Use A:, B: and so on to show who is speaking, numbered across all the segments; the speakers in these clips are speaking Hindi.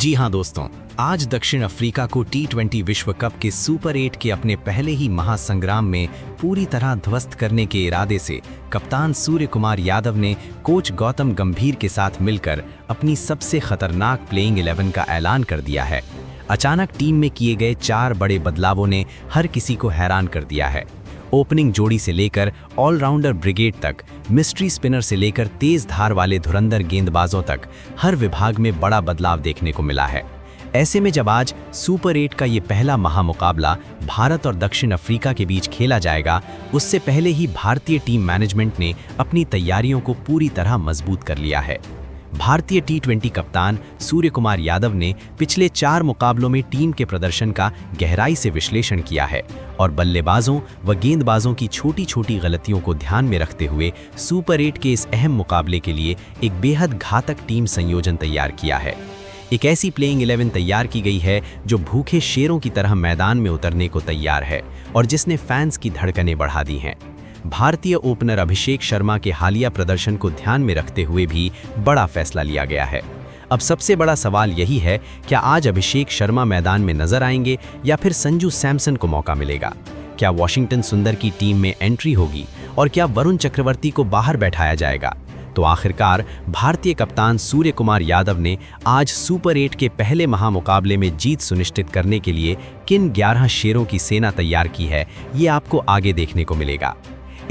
A: जी हाँ दोस्तों, आज दक्षिण अफ्रीका को T20 विश्व कप के सुपर 8 के अपने पहले ही महासंग्राम में पूरी तरह ध्वस्त करने के इरादे से कप्तान सूर्य कुमार यादव ने कोच गौतम गंभीर के साथ मिलकर अपनी सबसे खतरनाक प्लेइंग 11 का ऐलान कर दिया है। अचानक टीम में किए गए 4 बड़े बदलावों ने हर किसी को हैरान कर दिया है। ओपनिंग जोड़ी से लेकर ऑलराउंडर ब्रिगेड तक, मिस्ट्री स्पिनर से लेकर तेज धार वाले धुरंधर गेंदबाजों तक, हर विभाग में बड़ा बदलाव देखने को मिला है। ऐसे में जब आज सुपर 8 का ये पहला महामुकाबला भारत और दक्षिण अफ्रीका के बीच खेला जाएगा, उससे पहले ही भारतीय टीम मैनेजमेंट ने अपनी तैयारियों को पूरी तरह मजबूत कर लिया है। भारतीय T20 कप्तान सूर्य कुमार यादव ने पिछले 4 मुकाबलों में टीम के प्रदर्शन का गहराई से विश्लेषण किया है और बल्लेबाजों व गेंदबाजों की छोटी छोटी गलतियों को ध्यान में रखते हुए सुपर 8 के इस अहम मुकाबले के लिए एक बेहद घातक टीम संयोजन तैयार किया है। एक ऐसी प्लेइंग 11 तैयार की गई है जो भूखे शेरों की तरह मैदान में उतरने को तैयार है और जिसने फैंस की धड़कनें बढ़ा दी हैं। भारतीय ओपनर अभिषेक शर्मा के हालिया प्रदर्शन को ध्यान में रखते हुए भी बड़ा फैसला लिया गया है। अब सबसे बड़ा सवाल यही है, क्या आज अभिषेक शर्मा मैदान में नजर आएंगे या फिर संजू सैमसन को मौका मिलेगा? क्या वॉशिंगटन सुंदर की टीम में एंट्री होगी और क्या वरुण चक्रवर्ती को बाहर बैठाया जाएगा? तो आखिरकार भारतीय कप्तान सूर्य कुमार यादव ने आज सुपर 8 के पहले महामुकाबले में जीत सुनिश्चित करने के लिए किन 11 शेरों की सेना तैयार की है, ये आपको आगे देखने को मिलेगा।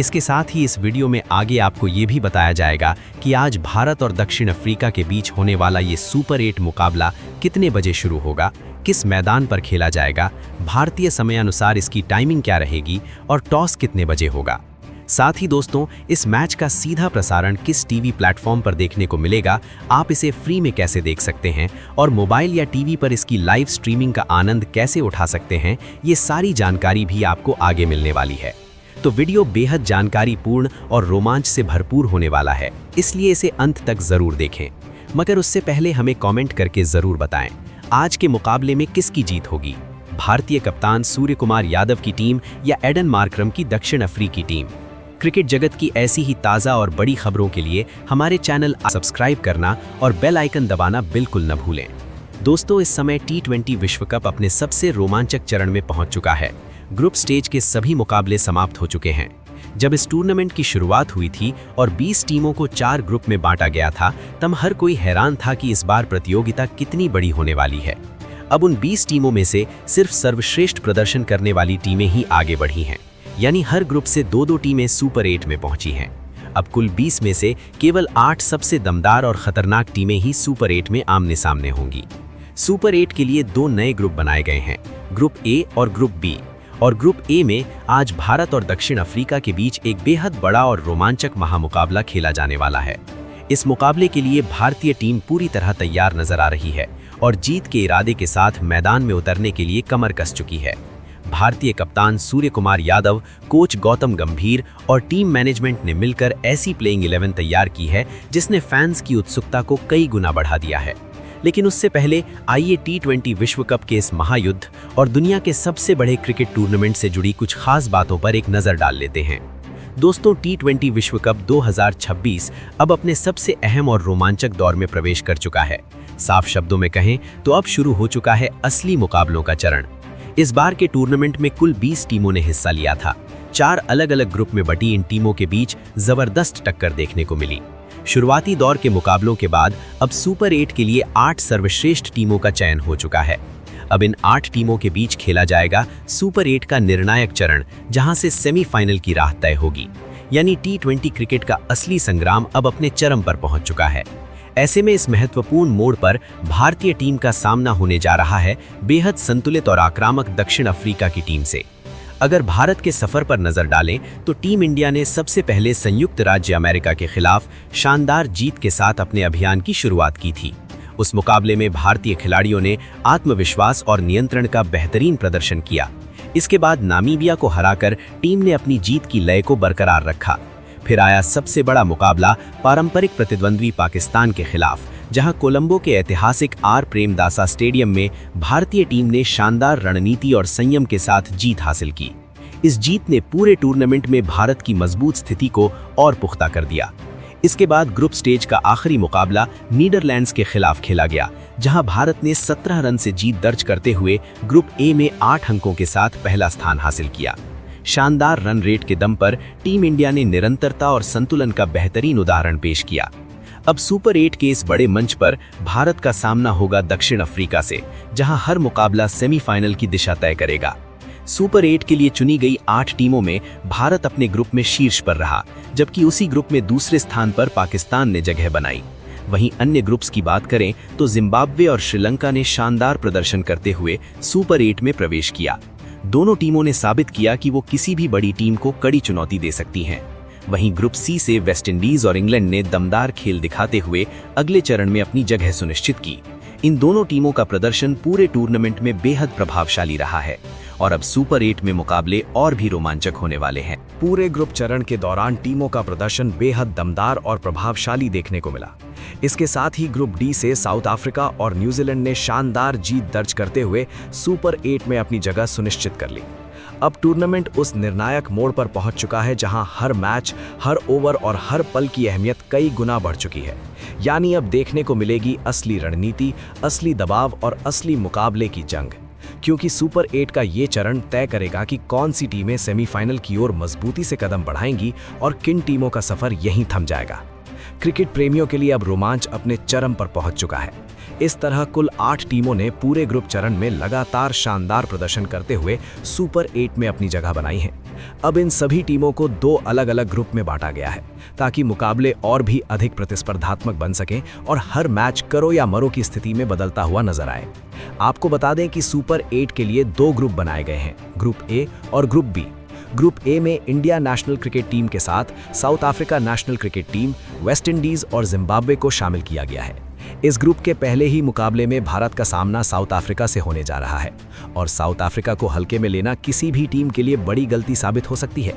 A: इसके साथ ही इस वीडियो में आगे आपको ये भी बताया जाएगा कि आज भारत और दक्षिण अफ्रीका के बीच होने वाला ये सुपर 8 मुकाबला कितने बजे शुरू होगा, किस मैदान पर खेला जाएगा, भारतीय समयानुसार इसकी टाइमिंग क्या रहेगी और टॉस कितने बजे होगा। साथ ही दोस्तों, इस मैच का सीधा प्रसारण किस टीवी प्लेटफॉर्म पर देखने को मिलेगा, आप इसे फ्री में कैसे देख सकते हैं और मोबाइल या टीवी पर इसकी लाइव स्ट्रीमिंग का आनंद कैसे उठा सकते हैं, ये सारी जानकारी भी आपको आगे मिलने वाली है। तो वीडियो बेहद जानकारीपूर्ण और रोमांच से भरपूर होने वाला है, इसलिए इसे अंत तक जरूर देखें। मगर उससे पहले हमें कमेंट करके जरूर बताएं, आज के मुकाबले में किसकी जीत होगी, भारतीय कप्तान सूर्य कुमार यादव की टीम या एडन मार्करम की दक्षिण अफ्रीकी टीम? क्रिकेट जगत की ऐसी ही ताज़ा और बड़ी खबरों के लिए हमारे चैनल सब्सक्राइब करना और बेल आइकन दबाना बिल्कुल न भूलें। दोस्तों, इस समय T20 विश्व कप अपने सबसे रोमांचक चरण में पहुंच चुका है। ग्रुप स्टेज के सभी मुकाबले समाप्त हो चुके हैं। जब इस टूर्नामेंट की शुरुआत हुई थी और 20 टीमों को 4 ग्रुप में बांटा गया था, तब हर कोई हैरान था कि इस बार प्रतियोगिता कितनी बड़ी होने वाली है। अब उन 20 टीमों में से सिर्फ सर्वश्रेष्ठ प्रदर्शन करने वाली टीमें ही आगे बढ़ी हैं, यानी हर ग्रुप से 2-2 टीमें सुपर 8 में पहुंची हैं। अब कुल 20 में से केवल 8 सबसे दमदार और खतरनाक टीमें ही सुपर 8 में आमने सामने होंगी। सुपर 8 के लिए 2 नए ग्रुप बनाए गए हैं, ग्रुप ए और ग्रुप बी। और ग्रुप ए में आज भारत और दक्षिण अफ्रीका के बीच एक बेहद बड़ा और रोमांचक महामुकाबला खेला जाने वाला है। इस मुकाबले के लिए भारतीय टीम पूरी तरह तैयार नजर आ रही है और जीत के इरादे के साथ मैदान में उतरने के लिए कमर कस चुकी है। भारतीय कप्तान सूर्य कुमार यादव, कोच गौतम गंभीर और टीम मैनेजमेंट ने मिलकर ऐसी प्लेइंग 11 तैयार की है जिसने फैंस की उत्सुकता को कई गुना बढ़ा दिया है। लेकिन उससे पहले आइए T20 विश्व कप के इस महायुद्ध और दुनिया के सबसे बड़े क्रिकेट टूर्नामेंट से जुड़ी कुछ खास बातों पर एक नज़र डाल लेते हैं। दोस्तों, T20 विश्व कप 2026 अब अपने सबसे अहम और रोमांचक दौर में प्रवेश कर चुका है। साफ शब्दों में कहें तो अब शुरू हो चुका है असली मुकाबलों का चरण। इस बार के टूर्नामेंट में कुल 20 टीमों ने हिस्सा लिया था। 4 अलग अलग ग्रुप में बटी इन टीमों के बीच जबरदस्त टक्कर देखने को मिली। शुरुआती दौर के मुकाबलों के बाद अब सुपर 8 के लिए 8 सर्वश्रेष्ठ टीमों का चयन हो चुका है। अब इन 8 टीमों के बीच खेला जाएगा सुपर 8 का निर्णायक चरण, जहां से सेमीफाइनल की राह तय होगी। यानी T20 क्रिकेट का असली संग्राम अब अपने चरम पर पहुंच चुका है। ऐसे में इस महत्वपूर्ण मोड़ पर भारतीय टीम का सामना होने जा रहा है बेहद संतुलित और आक्रामक दक्षिण अफ्रीका की टीम से। अगर भारत के सफर पर नजर डालें तो टीम इंडिया ने सबसे पहले संयुक्त राज्य अमेरिका के खिलाफ शानदार जीत के साथ अपने अभियान की शुरुआत की थी। उस मुकाबले में भारतीय खिलाड़ियों ने आत्मविश्वास और नियंत्रण का बेहतरीन प्रदर्शन किया। इसके बाद नामीबिया को हराकर टीम ने अपनी जीत की लय को बरकरार रखा। फिर आया सबसे बड़ा मुकाबला पारंपरिक प्रतिद्वंद्वी पाकिस्तान के खिलाफ, जहां कोलंबो के ऐतिहासिक आर प्रेमदासा स्टेडियम में भारतीय टीम ने शानदार रणनीति और संयम के साथ जीत हासिल की। इस जीत ने पूरे टूर्नामेंट में भारत की मजबूत स्थिति को और पुख्ता कर दिया। इसके बाद ग्रुप स्टेज का आखिरी मुकाबला नीदरलैंड्स के खिलाफ खेला गया, जहां भारत ने 17 रन से जीत दर्ज करते हुए ग्रुप ए में 8 अंकों के साथ पहला स्थान हासिल किया। शानदार रन रेट के दम पर टीम इंडिया ने निरंतरता और संतुलन का बेहतरीन उदाहरण पेश किया। अब सुपर 8 के इस बड़े मंच पर भारत का सामना होगा दक्षिण अफ्रीका से, जहां हर मुकाबला सेमीफाइनल की दिशा तय करेगा। सुपर 8 के लिए चुनी गई 8 टीमों में भारत अपने ग्रुप में शीर्ष पर रहा, जबकि उसी ग्रुप में दूसरे स्थान पर पाकिस्तान ने जगह बनाई। वहीं अन्य ग्रुप्स की बात करें तो जिम्बाब्वे और श्रीलंका ने शानदार प्रदर्शन करते हुए सुपर 8 में प्रवेश किया। दोनों टीमों ने साबित किया कि वो किसी भी बड़ी टीम को कड़ी चुनौती दे सकती हैं। वहीं ग्रुप सी से वेस्टइंडीज और इंग्लैंड ने दमदार खेल दिखाते हुए अगले चरण में अपनी जगह सुनिश्चित की। इन दोनों टीमों का प्रदर्शन पूरे टूर्नामेंट में बेहद प्रभावशाली रहा है और अब सुपर 8 में मुकाबले और भी रोमांचक होने वाले हैं।
B: पूरे ग्रुप चरण के दौरान टीमों का प्रदर्शन बेहद दमदार और प्रभावशाली देखने को मिला। इसके साथ ही ग्रुप डी से साउथ अफ्रीका और न्यूजीलैंड ने शानदार जीत दर्ज करते हुए सुपर 8 में अपनी जगह सुनिश्चित कर ली। अब टूर्नामेंट उस निर्णायक मोड़ पर पहुंच चुका है जहां हर मैच, हर ओवर और हर पल की अहमियत कई गुना बढ़ चुकी है। यानी अब देखने को मिलेगी असली रणनीति, असली दबाव और असली मुकाबले की जंग, क्योंकि सुपर 8 का ये चरण तय करेगा कि कौन सी टीमें सेमीफाइनल की ओर मजबूती से कदम बढ़ाएंगी और किन टीमों का सफर यहीं थम जाएगा। क्रिकेट प्रेमियों के लिए अब रोमांच अपने चरम पर पहुंच चुका है। इस तरह कुल 8 टीमों ने पूरे ग्रुप चरण में लगातार शानदार प्रदर्शन करते हुए सुपर 8 में अपनी जगह बनाई है। अब इन सभी टीमों को 2 अलग-अलग ग्रुप में बांटा गया है ताकि मुकाबले और भी अधिक प्रतिस्पर्धात्मक बन सकें और हर मैच करो या मरो की स्थिति में बदलता हुआ नजर आए। आपको बता दें कि सुपर 8 के लिए 2 ग्रुप बनाए गए हैं, ग्रुप ए और ग्रुप बी। ग्रुप ए में इंडिया नेशनल क्रिकेट टीम के साथ south Africa national cricket team, West Indies और जिम्बाब्वे को शामिल किया गया है। इस ग्रुप के पहले ही मुकाबले में भारत का सामना साउथ अफ्रीका से होने जा रहा है और साउथ अफ्रीका को हल्के में लेना किसी भी टीम के लिए बड़ी गलती साबित हो सकती है,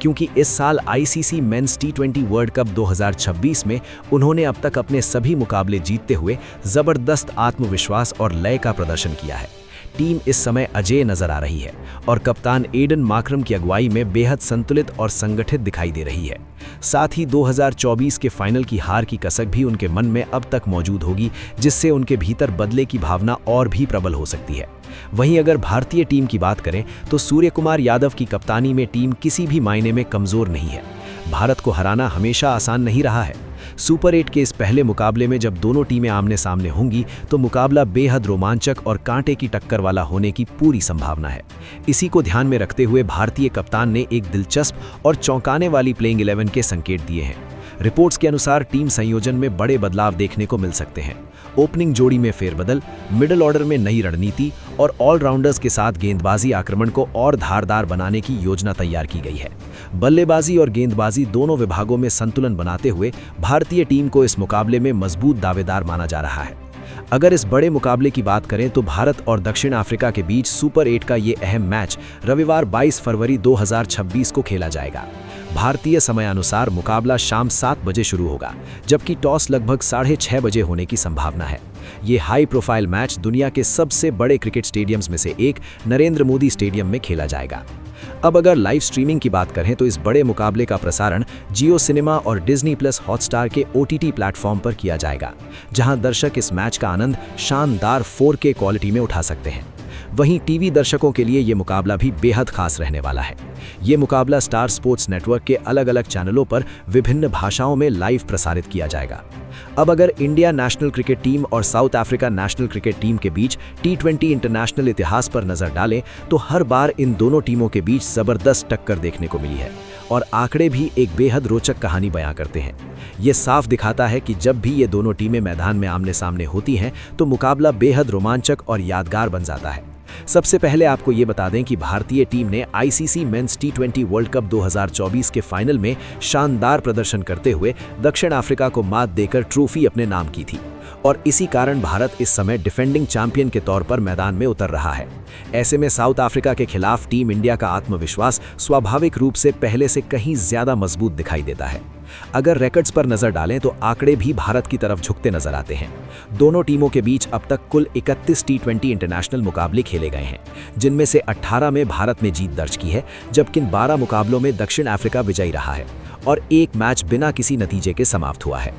B: क्योंकि इस साल आईसीसी मेंस टी20 वर्ल्ड कप 2026 में उन्होंने अब तक अपने सभी मुकाबले जीतते हुए जबरदस्त आत्मविश्वास और लय का प्रदर्शन किया है। टीम इस समय अजेय नजर आ रही है और कप्तान एडन मार्क्रम की अगुवाई में बेहद संतुलित और संगठित दिखाई दे रही है। साथ ही 2024 के फाइनल की हार की कसक भी उनके मन में अब तक मौजूद होगी, जिससे उनके भीतर बदले की भावना और भी प्रबल हो सकती है। वहीं अगर भारतीय टीम की बात करें तो सूर्य कुमार यादव की कप्तानी में टीम किसी भी मायने में कमजोर नहीं है। भारत को हराना हमेशा आसान नहीं रहा है। सुपर 8 के इस पहले मुकाबले में जब दोनों टीमें आमने सामने होंगी तो मुकाबला बेहद रोमांचक और कांटे की टक्कर वाला होने की पूरी संभावना है। इसी को ध्यान में रखते हुए भारतीय कप्तान ने एक दिलचस्प और चौंकाने वाली प्लेइंग 11 के संकेत दिए हैं। रिपोर्ट्स के अनुसार टीम संयोजन में बड़े बदलाव देखने को मिल सकते हैं। ओपनिंग जोड़ी में फेरबदल, मिडिल ऑर्डर में नई रणनीति और ऑलराउंडर्स के साथ गेंदबाजी आक्रमण को और धारदार बनाने की योजना तैयार की गई है। बल्लेबाजी और गेंदबाजी दोनों विभागों में संतुलन बनाते हुए भारतीय टीम को इस मुकाबले में मजबूत दावेदार माना जा रहा है। अगर इस बड़े मुकाबले की बात करें तो भारत और दक्षिण अफ्रीका के बीच सुपर 8 का ये अहम मैच रविवार 22 फरवरी 2026 को खेला जाएगा। भारतीय समयानुसार मुकाबला शाम 7 बजे शुरू होगा, जबकि टॉस लगभग 6:30 बजे होने की संभावना है। ये हाई प्रोफाइल मैच दुनिया के सबसे बड़े क्रिकेट स्टेडियम्स में से एक नरेंद्र मोदी स्टेडियम में खेला जाएगा। अब अगर लाइव स्ट्रीमिंग की बात करें तो इस बड़े मुकाबले का प्रसारण जियो सिनेमा और डिज्नी प्लस हॉटस्टार के OTT प्लेटफॉर्म पर किया जाएगा, जहां दर्शक इस मैच का आनंद शानदार 4K क्वालिटी में उठा सकते हैं। वहीं टीवी दर्शकों के लिए ये मुकाबला भी बेहद खास रहने वाला है। ये मुकाबला स्टार स्पोर्ट्स नेटवर्क के अलग-अलग चैनलों पर विभिन्न भाषाओं में लाइव प्रसारित किया जाएगा। अब अगर इंडिया नेशनल क्रिकेट टीम और south Africa national cricket team के बीच T20 इंटरनेशनल इतिहास पर नजर डालें तो हर बार इन दोनों टीमों के बीच जबरदस्त टक्कर देखने को मिली है और आंकड़े भी एक बेहद रोचक कहानी बयां करते हैं। ये साफ दिखाता है कि जब भी ये दोनों टीमें मैदान में आमने सामने होती हैं तो मुकाबला बेहद रोमांचक और यादगार बन जाता है। सबसे पहले आपको ये बता दें कि भारतीय टीम ने ICC men's T20 world cup 2024 के फाइनल में शानदार प्रदर्शन करते हुए दक्षिण अफ्रीका को मात देकर ट्रॉफी अपने नाम की थी और इसी कारण भारत इस समय डिफेंडिंग चैंपियन के तौर पर मैदान में उतर रहा है। ऐसे में साउथ अफ्रीका के खिलाफ टीम इंडिया का आत्मविश्वास स्वाभाविक रूप से पहले से कहीं ज्यादा मजबूत दिखाई देता है। अगर रिकॉर्ड्स पर नजर डालें तो आंकड़े भी भारत की तरफ झुकते नजर आते हैं। दोनों टीमों के बीच अब तक कुल 31 T20 इंटरनेशनल मुकाबले खेले गए हैं, जिनमें से 18 में भारत ने जीत दर्ज की है, जबकि 12 मुकाबलों में दक्षिण अफ्रीका विजयी रहा है और एक मैच बिना किसी नतीजे के समाप्त हुआ है।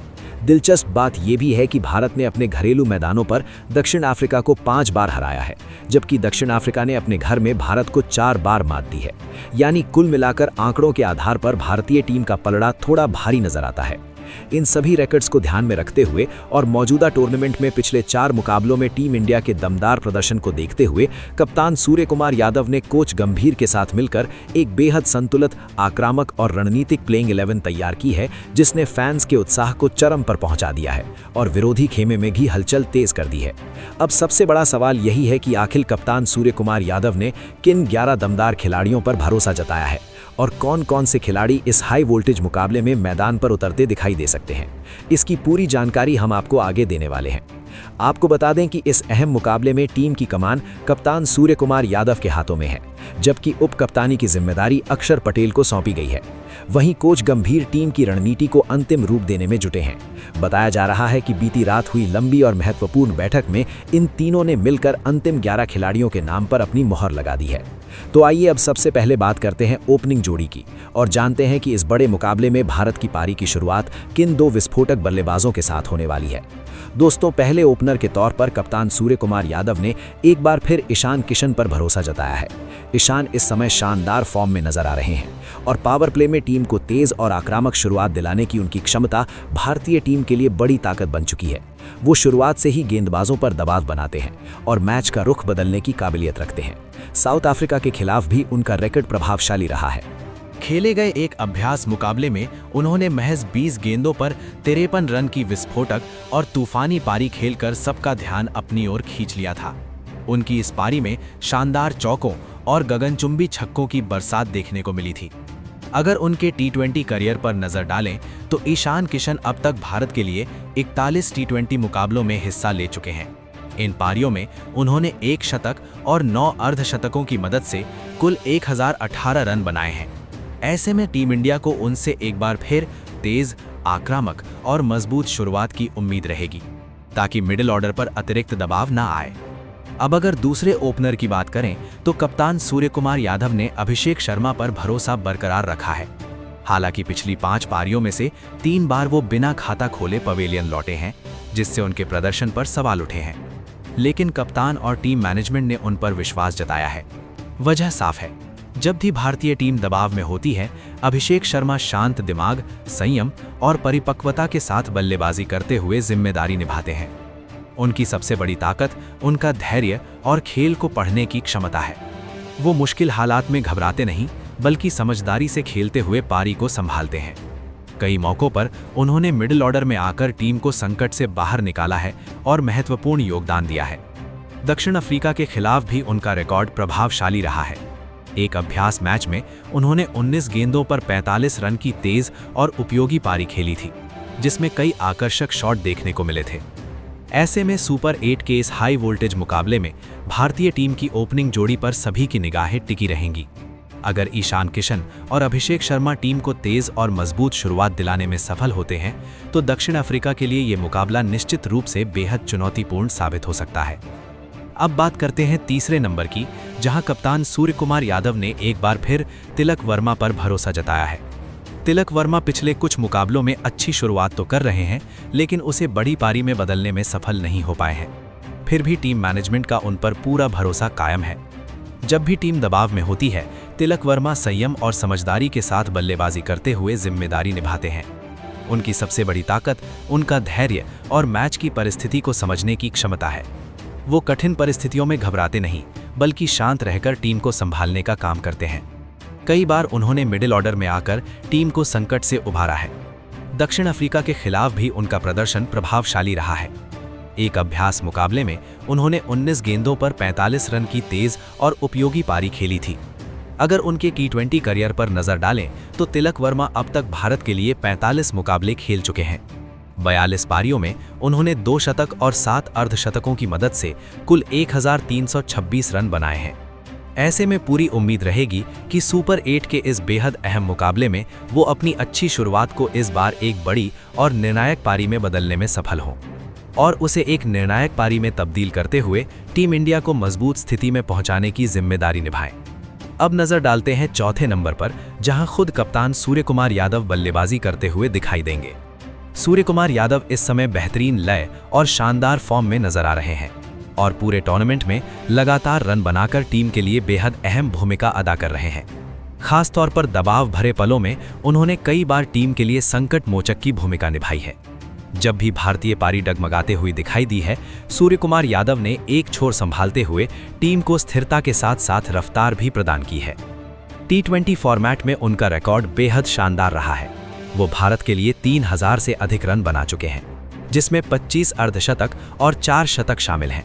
B: दिलचस्प बात यह भी है कि भारत ने अपने घरेलू मैदानों पर दक्षिण अफ्रीका को 5 बार हराया है, जबकि दक्षिण अफ्रीका ने अपने घर में भारत को 4 बार मात दी है। यानी कुल मिलाकर आंकड़ों के आधार पर भारतीय टीम का पलड़ा थोड़ा भारी नजर आता है। इन सभी रिकॉर्ड्स को ध्यान में रखते हुए और मौजूदा टूर्नामेंट में पिछले 4 मुकाबलों में टीम इंडिया के दमदार प्रदर्शन को देखते हुए कप्तान सूर्य कुमार यादव ने कोच गंभीर के साथ मिलकर एक बेहद संतुलित, आक्रामक और रणनीतिक प्लेइंग 11 तैयार की है, जिसने फैंस के उत्साह को चरम पर पहुंचा दिया है और विरोधी खेमे में भी हलचल तेज कर दी है। अब सबसे बड़ा सवाल यही है कि आखिर कप्तान सूर्य कुमार यादव ने किन 11 दमदार खिलाड़ियों पर भरोसा जताया है और कौन-कौन से खिलाड़ी इस हाई वोल्टेज मुकाबले में मैदान पर उतरते दिखाई दे सकते हैं। इसकी पूरी जानकारी हम आपको आगे देने वाले हैं। आपको बता दें कि इस अहम मुकाबले में टीम की कमान कप्तान सूर्य कुमार यादव के हाथों में है, जबकि उप कप्तानी की जिम्मेदारी अक्षर पटेल को सौंपी गई है। वहीं कोच गंभीर टीम की रणनीति को अंतिम रूप देने में जुटे हैं। बताया जा रहा है कि बीती रात हुई लंबी और महत्वपूर्ण बैठक में इन तीनों ने मिलकर अंतिम 11 खिलाड़ियों के नाम पर अपनी मोहर लगा दी है। तो आइए अब सबसे पहले बात करते हैं ओपनिंग जोड़ी की और जानते हैं कि इस बड़े मुकाबले में भारत की पारी की शुरुआत किन 2 विस्फोटक बल्लेबाजों के साथ होने वाली है। दोस्तों, पहले ओपनर के तौर पर कप्तान सूर्य कुमार यादव ने एक बार फिर ईशान किशन पर भरोसा जताया है। ईशान इस समय शानदार फॉर्म में नजर आ रहे हैं और पावर प्ले में टीम को तेज और आक्रामक शुरुआत दिलाने की उनकी क्षमता भारतीय टीम के लिए बड़ी ताकत बन चुकी है। वो शुरुआत से ही गेंदबाजों पर दबाव बनाते हैं और मैच का रुख बदलने की काबिलियत रखते हैं। साउथ अफ्रीका के खिलाफ भी उनका रिकॉर्ड प्रभावशाली रहा है।
A: खेले गए एक अभ्यास मुकाबले में उन्होंने महज 20 गेंदों पर 53 रन की विस्फोटक और तूफानी पारी खेलकर सबका ध्यान अपनी ओर खींच लिया था। उनकी इस पारी में शानदार चौकों और गगनचुंबी छक्कों की बरसात देखने को मिली थी। अगर उनके टी20 करियर पर नजर डालें तो ईशान किशन अब तक भारत के लिए 41 टी20 मुकाबलों में हिस्सा ले चुके हैं। इन पारियों में उन्होंने 1 शतक और 9 अर्धशतकों की मदद से कुल 1018 रन बनाए हैं। ऐसे में टीम इंडिया को उनसे एक बार फिर तेज, आक्रामक और मजबूत शुरुआत की उम्मीद रहेगी, ताकि मिडिल ऑर्डर पर अतिरिक्त दबाव ना आए। अब अगर दूसरे ओपनर की बात करें तो कप्तान सूर्य कुमार यादव ने अभिषेक शर्मा पर भरोसा बरकरार रखा है। हालांकि पिछली 5 पारियों में से 3 बार वो बिना खाता खोले पवेलियन लौटे हैं, जिससे उनके प्रदर्शन पर सवाल उठे हैं। लेकिन कप्तान और टीम मैनेजमेंट ने उन पर विश्वास जताया है। वजह साफ है, जब भी भारतीय टीम दबाव में होती है, अभिषेक शर्मा शांत दिमाग, संयम और परिपक्वता के साथ बल्लेबाजी करते हुए जिम्मेदारी निभाते हैं। उनकी सबसे बड़ी ताकत उनका धैर्य और खेल को पढ़ने की क्षमता है। वो मुश्किल हालात में घबराते नहीं, बल्कि समझदारी से खेलते हुए पारी को संभालते हैं। कई मौकों पर उन्होंने मिडिल ऑर्डर में आकर टीम को संकट से बाहर निकाला है और महत्वपूर्ण योगदान दिया है। दक्षिण अफ्रीका के खिलाफ भी उनका रिकॉर्ड प्रभावशाली रहा है। एक अभ्यास मैच में उन्होंने 19 गेंदों पर 45 रन की तेज और उपयोगी पारी खेली थी, जिसमें कई आकर्षक शॉट देखने को मिले थे। ऐसे में सुपर 8 के इस हाई वोल्टेज मुकाबले में भारतीय टीम की ओपनिंग जोड़ी पर सभी की निगाहें टिकी रहेंगी। अगर ईशान किशन और अभिषेक शर्मा टीम को तेज और मजबूत शुरुआत दिलाने में सफल होते हैं, तो दक्षिण अफ्रीका के लिए ये मुकाबला निश्चित रूप से बेहद चुनौतीपूर्ण साबित हो सकता है। अब बात करते हैं तीसरे नंबर की, जहां कप्तान सूर्य कुमार यादव ने एक बार फिर तिलक वर्मा पर भरोसा जताया है। तिलक वर्मा पिछले कुछ मुकाबलों में अच्छी शुरुआत तो कर रहे हैं, लेकिन उसे बड़ी पारी में बदलने में सफल नहीं हो पाए हैं। फिर भी टीम मैनेजमेंट का उन पर पूरा भरोसा कायम है। जब भी टीम दबाव में होती है, तिलक वर्मा संयम और समझदारी के साथ बल्लेबाजी करते हुए जिम्मेदारी निभाते हैं। उनकी सबसे बड़ी ताकत उनका धैर्य और मैच की परिस्थिति को समझने की क्षमता है। वो कठिन परिस्थितियों में घबराते नहीं, बल्कि शांत रहकर टीम को संभालने का काम करते हैं। कई बार उन्होंने मिडिल ऑर्डर में आकर टीम को संकट से उभारा है। दक्षिण अफ्रीका के खिलाफ भी उनका प्रदर्शन प्रभावशाली रहा है। एक अभ्यास मुकाबले में उन्होंने 19 गेंदों पर 45 रन की तेज और उपयोगी पारी खेली थी। अगर उनके टी20 करियर पर नजर डालें तो तिलक वर्मा अब तक भारत के लिए 45 मुकाबले खेल चुके हैं। 42 पारियों में उन्होंने 2 शतक और 7 अर्धशतकों की मदद से कुल 1326 रन बनाए हैं। ऐसे में पूरी उम्मीद रहेगी कि सुपर 8 के इस बेहद अहम मुकाबले में वो अपनी अच्छी शुरुआत को इस बार एक बड़ी और निर्णायक पारी में बदलने में सफल हों और उसे एक निर्णायक पारी में तब्दील करते हुए टीम इंडिया को मजबूत स्थिति में पहुंचाने की जिम्मेदारी निभाएं। अब नजर डालते हैं चौथे नंबर पर, जहां खुद कप्तान सूर्य कुमार यादव बल्लेबाजी करते हुए दिखाई देंगे। सूर्य कुमार यादव इस समय बेहतरीन लय और शानदार फॉर्म में नजर आ रहे हैं और पूरे टूर्नामेंट में लगातार रन बनाकर टीम के लिए बेहद अहम भूमिका अदा कर रहे हैं। खास तौर पर दबाव भरे पलों में उन्होंने कई बार टीम के लिए संकट मोचक की भूमिका निभाई है। जब भी भारतीय पारी डगमगाते हुए दिखाई दी है, सूर्य कुमार यादव ने एक छोर संभालते हुए टीम को स्थिरता के साथ साथ रफ्तार भी प्रदान की है। T20 फॉर्मेट में उनका रिकॉर्ड बेहद शानदार रहा है। वो भारत के लिए 3000 से अधिक रन बना चुके हैं, जिसमें 25 अर्धशतक और 4 शतक शामिल हैं।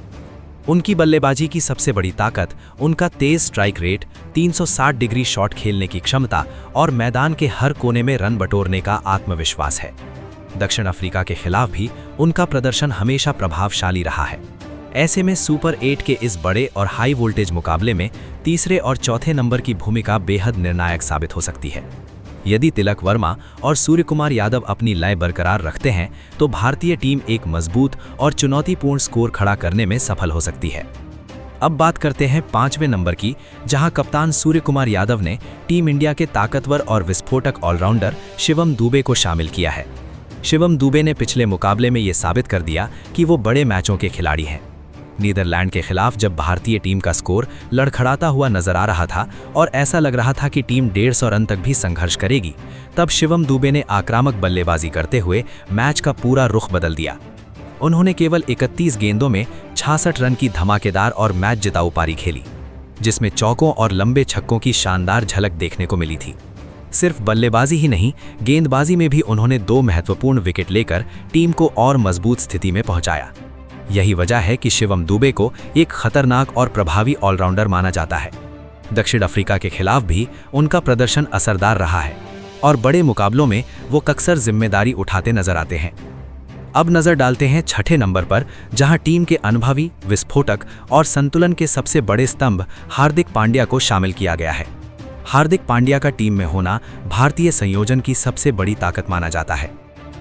A: उनकी बल्लेबाजी की सबसे बड़ी ताकत उनका तेज स्ट्राइक रेट, 360 डिग्री शॉट खेलने की क्षमता और मैदान के हर कोने में रन बटोरने का आत्मविश्वास है। दक्षिण अफ्रीका के खिलाफ भी उनका प्रदर्शन हमेशा प्रभावशाली रहा है। ऐसे में सुपर 8 के इस बड़े और हाई वोल्टेज मुकाबले में तीसरे और चौथे नंबर की भूमिका बेहद निर्णायक साबित हो सकती है। यदि तिलक वर्मा और सूर्य कुमार यादव अपनी लय बरकरार रखते हैं तो भारतीय टीम एक मजबूत और चुनौतीपूर्ण स्कोर खड़ा करने में सफल हो सकती है। अब बात करते हैं 5वें नंबर की, जहां कप्तान सूर्य कुमार यादव ने टीम इंडिया के ताकतवर और विस्फोटक ऑलराउंडर शिवम दुबे को शामिल किया है। शिवम दुबे ने पिछले मुकाबले में ये साबित कर दिया कि वो बड़े मैचों के खिलाड़ी हैं। नीदरलैंड के खिलाफ जब भारतीय टीम का स्कोर लड़खड़ाता हुआ नजर आ रहा था और ऐसा लग रहा था कि टीम 150 रन तक भी संघर्ष करेगी, तब शिवम दुबे ने आक्रामक बल्लेबाजी करते हुए मैच का पूरा रुख बदल दिया। उन्होंने केवल 31 गेंदों में 66 रन की धमाकेदार और मैच जिताऊ पारी खेली, जिसमें चौकों और लंबे छक्कों की शानदार झलक देखने को मिली थी। सिर्फ बल्लेबाजी ही नहीं, गेंदबाजी में भी उन्होंने 2 महत्वपूर्ण विकेट लेकर टीम को और मजबूत स्थिति में पहुंचाया। यही वजह है कि शिवम दुबे को एक खतरनाक और प्रभावी ऑलराउंडर माना जाता है। दक्षिण अफ्रीका के खिलाफ भी उनका प्रदर्शन असरदार रहा है और बड़े मुकाबलों में वो अक्सर जिम्मेदारी उठाते नजर आते हैं। अब नजर डालते हैं 6ठे नंबर पर, जहां टीम के अनुभवी, विस्फोटक और संतुलन के सबसे बड़े स्तंभ हार्दिक पांड्या को शामिल किया गया है। हार्दिक पांड्या का टीम में होना भारतीय संयोजन की सबसे बड़ी ताकत माना जाता है।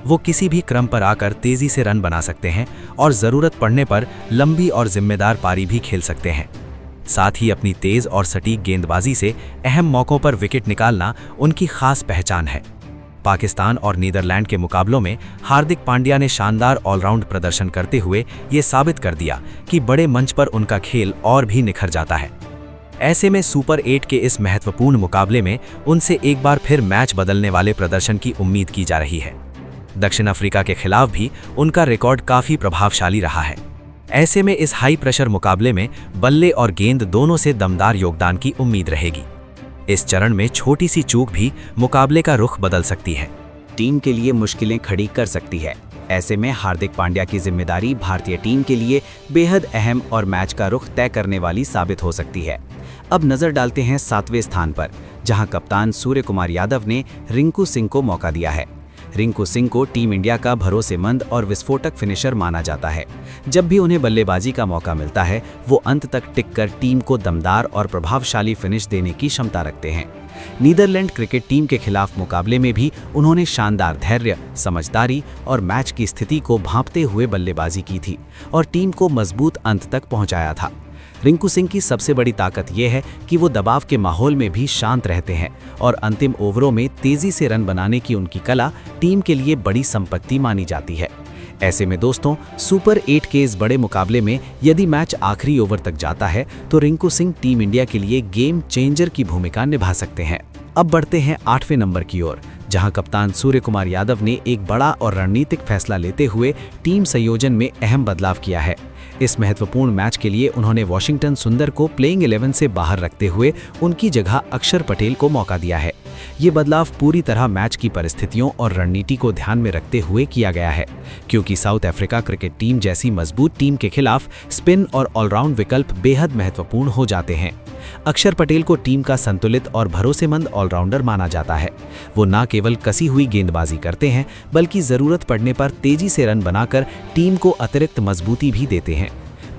A: वो किसी भी क्रम पर आकर तेजी से रन बना सकते हैं और जरूरत पड़ने पर लंबी और जिम्मेदार पारी भी खेल सकते हैं। साथ ही अपनी तेज और सटीक गेंदबाजी से अहम मौकों पर विकेट निकालना उनकी खास पहचान है। पाकिस्तान और नीदरलैंड के मुकाबलों में हार्दिक पांड्या ने शानदार ऑलराउंड प्रदर्शन करते हुए ये साबित कर दिया कि बड़े मंच पर उनका खेल और भी निखर जाता है। ऐसे में सुपर 8 के इस महत्वपूर्ण मुकाबले में उनसे एक बार फिर मैच बदलने वाले प्रदर्शन की उम्मीद की जा रही है। दक्षिण अफ्रीका के खिलाफ भी उनका रिकॉर्ड काफी प्रभावशाली रहा है। ऐसे में इस हाई प्रेशर मुकाबले में बल्ले और गेंद दोनों से दमदार योगदान की उम्मीद रहेगी। इस चरण में छोटी सी चूक भी मुकाबले का रुख बदल सकती है,
B: टीम के लिए मुश्किलें खड़ी कर सकती है। ऐसे में हार्दिक पांड्या की जिम्मेदारी भारतीय टीम के लिए बेहद अहम और मैच का रुख तय करने वाली साबित हो सकती है। अब नजर डालते हैं 7वें स्थान पर, जहां कप्तान सूर्य कुमार यादव ने रिंकू सिंह को मौका दिया है। रिंकू सिंह को टीम इंडिया का भरोसेमंद और विस्फोटक फिनिशर माना जाता है। जब भी उन्हें बल्लेबाजी का मौका मिलता है, वो अंत तक टिककर टीम को दमदार और प्रभावशाली फिनिश देने की क्षमता रखते हैं। नीदरलैंड क्रिकेट टीम के खिलाफ मुकाबले में भी उन्होंने शानदार धैर्य, समझदारी और मैच की स्थिति को भांपते हुए बल्लेबाजी की थी और टीम को मजबूत अंत तक पहुंचाया था। रिंकू सिंह की सबसे बड़ी ताकत यह है कि वो दबाव के माहौल में भी शांत रहते हैं और अंतिम ओवरों में तेजी से रन बनाने की उनकी कला टीम के लिए बड़ी संपत्ति मानी जाती है। ऐसे में दोस्तों, सुपर 8 के इस बड़े मुकाबले में यदि मैच आखिरी ओवर तक जाता है तो रिंकू सिंह टीम इंडिया के लिए गेम चेंजर की भूमिका निभा सकते हैं। अब बढ़ते हैं 8वें नंबर की ओर, जहां कप्तान सूर्य कुमार यादव ने एक बड़ा और रणनीतिक फैसला लेते हुए टीम संयोजन में अहम बदलाव किया है। इस महत्वपूर्ण मैच के लिए उन्होंने वॉशिंगटन सुंदर को प्लेइंग 11 से बाहर रखते हुए उनकी जगह अक्षर पटेल को मौका दिया है। ये बदलाव पूरी तरह मैच की परिस्थितियों और रणनीति को ध्यान में रखते हुए किया गया है, क्योंकि साउथ अफ्रीका क्रिकेट टीम जैसी मजबूत टीम के खिलाफ स्पिन और ऑलराउंड विकल्प बेहद महत्वपूर्ण हो जाते हैं। अक्षर पटेल को टीम का संतुलित और भरोसेमंद ऑलराउंडर माना जाता है। वो न केवल कसी हुई गेंदबाजी करते हैं, बल्कि जरूरत पड़ने पर तेजी से रन बनाकर टीम को अतिरिक्त मजबूती भी देते हैं।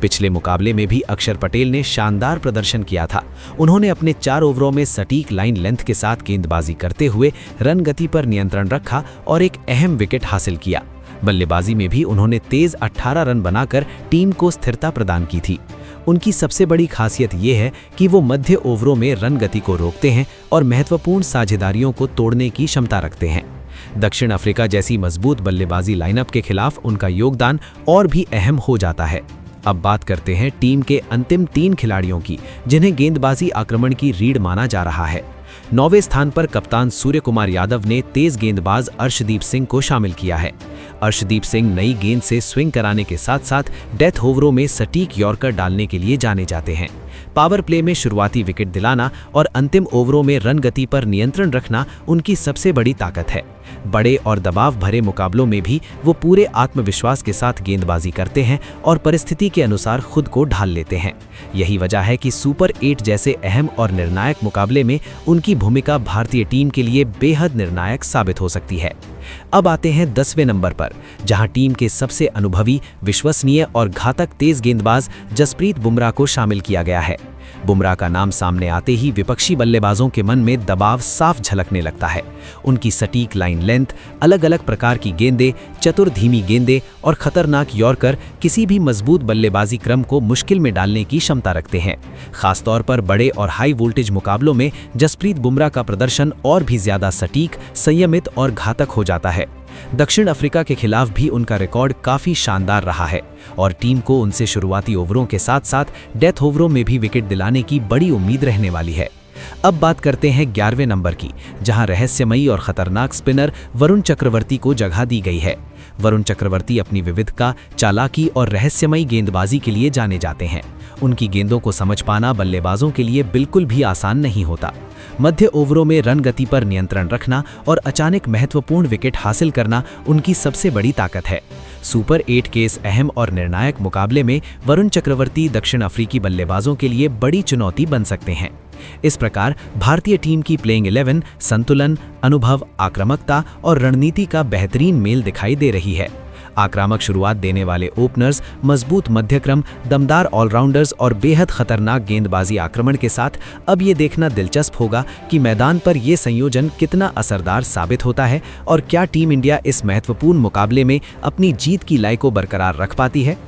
B: पिछले मुकाबले में भी अक्षर पटेल ने शानदार प्रदर्शन किया था। उन्होंने अपने 4 ओवरों में सटीक लाइन लेंथ के साथ गेंदबाजी करते हुए रन गति पर नियंत्रण रखा और एक अहम विकेट हासिल किया। बल्लेबाजी में भी उन्होंने तेज 18 रन बनाकर टीम को स्थिरता प्रदान की थी।
A: उनकी सबसे बड़ी खासियत ये है कि वो मध्य ओवरों में रन गति को रोकते हैं और महत्वपूर्ण साझेदारियों को तोड़ने की क्षमता रखते हैं। दक्षिण अफ्रीका जैसी मजबूत बल्लेबाजी लाइनअप के खिलाफ उनका योगदान और भी अहम हो जाता है। अब बात करते हैं टीम के अंतिम 3 खिलाड़ियों की, जिन्हें गेंदबाजी आक्रमण की रीढ़ माना जा रहा है। 9वें स्थान पर कप्तान सूर्य कुमार यादव ने तेज गेंदबाज अर्शदीप सिंह को शामिल किया है। अर्शदीप सिंह नई गेंद से स्विंग कराने के साथ साथ डेथ ओवरों में सटीक यॉर्कर डालने के लिए जाने जाते हैं। पावर प्ले में शुरुआती विकेट दिलाना और अंतिम ओवरों में रन गति पर नियंत्रण रखना उनकी सबसे बड़ी ताकत है। बड़े और दबाव भरे मुकाबलों में भी वो पूरे आत्मविश्वास के साथ गेंदबाजी करते हैं और परिस्थिति के अनुसार खुद को ढाल लेते हैं। यही वजह है कि सुपर 8 जैसे अहम और निर्णायक मुकाबले में उनकी भूमिका भारतीय टीम के लिए बेहद निर्णायक साबित हो सकती है। अब आते हैं 10वें नंबर पर, जहां टीम के सबसे अनुभवी, विश्वसनीय और घातक तेज गेंदबाज जसप्रीत बुमराह को शामिल किया गया है। बुमराह का नाम सामने आते ही विपक्षी बल्लेबाजों के मन में दबाव साफ झलकने लगता है। उनकी सटीक लाइन लेंथ, अलग अलग प्रकार की गेंदें, चतुर धीमी गेंदें और खतरनाक यॉर्कर किसी भी मजबूत बल्लेबाजी क्रम को मुश्किल में डालने की क्षमता रखते हैं। खासतौर पर बड़े और हाई वोल्टेज मुकाबलों में जसप्रीत बुमराह का प्रदर्शन और भी ज्यादा सटीक, संयमित और घातक हो जाता है। दक्षिण अफ्रीका के खिलाफ भी उनका रिकॉर्ड काफी शानदार रहा है और टीम को उनसे शुरुआती ओवरों के साथ साथ डेथ ओवरों में भी विकेट दिलाने की बड़ी उम्मीद रहने वाली है। अब बात करते हैं 11वें नंबर की, जहां रहस्यमयी और खतरनाक स्पिनर वरुण चक्रवर्ती को जगह दी गई है। वरुण चक्रवर्ती अपनी विविधता, चालाकी और रहस्यमयी गेंदबाजी के लिए जाने जाते हैं। उनकी गेंदों को समझ पाना बल्लेबाजों के लिए बिल्कुल भी आसान नहीं होता। मध्य ओवरों में रन गति पर नियंत्रण रखना और अचानक महत्वपूर्ण विकेट हासिल करना उनकी सबसे बड़ी ताकत है। सुपर 8 के इस अहम और निर्णायक मुकाबले में वरुण चक्रवर्ती दक्षिण अफ्रीकी बल्लेबाजों के लिए बड़ी चुनौती बन सकते हैं। इस प्रकार भारतीय टीम की प्लेइंग 11 संतुलन, अनुभव, आक्रामकता और रणनीति का बेहतरीन मेल दिखाई दे रही है। आक्रामक शुरुआत देने वाले ओपनर्स, मजबूत मध्यक्रम, दमदार ऑलराउंडर्स और बेहद खतरनाक गेंदबाजी आक्रमण के साथ अब ये देखना दिलचस्प होगा कि मैदान पर ये संयोजन कितना असरदार साबित होता है और क्या टीम इंडिया इस महत्वपूर्ण मुकाबले में अपनी जीत की लय को बरकरार रख पाती है।